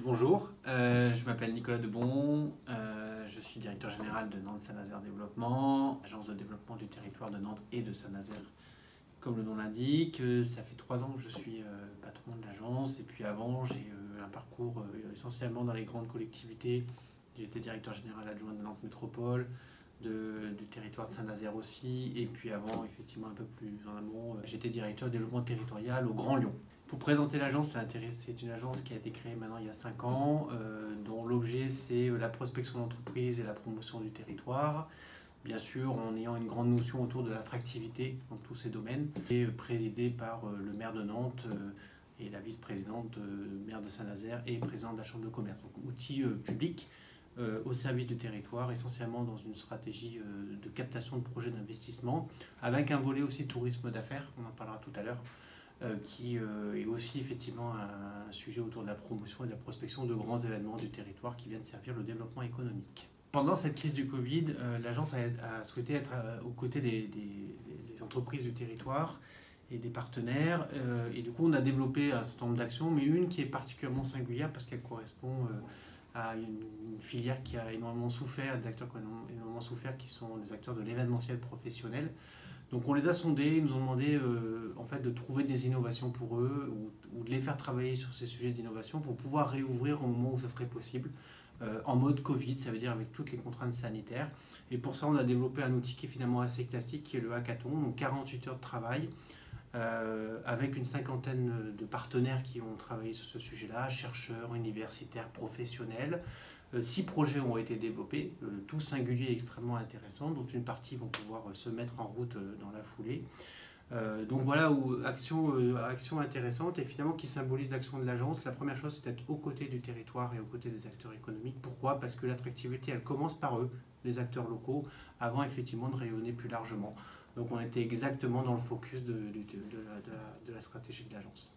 Bonjour, je m'appelle Nicolas Debon, je suis directeur général de Nantes Saint-Nazaire Développement, agence de développement du territoire de Nantes et de Saint-Nazaire. Comme le nom l'indique, ça fait 3 ans que je suis patron de l'agence et puis avant j'ai un parcours essentiellement dans les grandes collectivités. J'ai été directeur général adjoint de Nantes Métropole, du territoire de Saint-Nazaire aussi, et puis avant, effectivement un peu plus en amont, j'étais directeur de développement territorial au Grand Lyon. Pour présenter l'agence, c'est une agence qui a été créée maintenant il y a 5 ans, dont l'objet c'est la prospection d'entreprise et la promotion du territoire, bien sûr en ayant une grande notion autour de l'attractivité dans tous ces domaines, et présidée par le maire de Nantes et la vice-présidente maire de Saint-Nazaire et présidente de la Chambre de commerce. Donc outil public au service du territoire, essentiellement dans une stratégie de captation de projets d'investissement, avec un volet aussi tourisme d'affaires, on en parlera tout à l'heure, qui est aussi effectivement un sujet autour de la promotion et de la prospection de grands événements du territoire qui viennent servir le développement économique. Pendant cette crise du Covid, l'agence a souhaité être aux côtés des entreprises du territoire et des partenaires, et du coup on a développé un certain nombre d'actions, mais une qui est particulièrement singulière parce qu'elle correspond à une filière qui a énormément souffert, des acteurs qui ont énormément souffert, qui sont les acteurs de l'événementiel professionnel. Donc on les a sondés, ils nous ont demandé en fait de trouver des innovations pour eux ou de les faire travailler sur ces sujets d'innovation pour pouvoir réouvrir au moment où ça serait possible, en mode Covid, ça veut dire avec toutes les contraintes sanitaires. Et pour ça on a développé un outil qui est finalement assez classique, qui est le hackathon, donc 48 heures de travail, avec une cinquantaine de partenaires qui ont travaillé sur ce sujet-là, chercheurs, universitaires, professionnels. 6 projets ont été développés, tous singuliers et extrêmement intéressants, dont une partie vont pouvoir se mettre en route dans la foulée. Donc voilà, action intéressante et finalement qui symbolise l'action de l'agence. La première chose, c'est d'être aux côtés du territoire et aux côtés des acteurs économiques. Pourquoi? Parce que l'attractivité, elle commence par eux, les acteurs locaux, avant effectivement de rayonner plus largement. Donc on était exactement dans le focus de la stratégie de l'agence.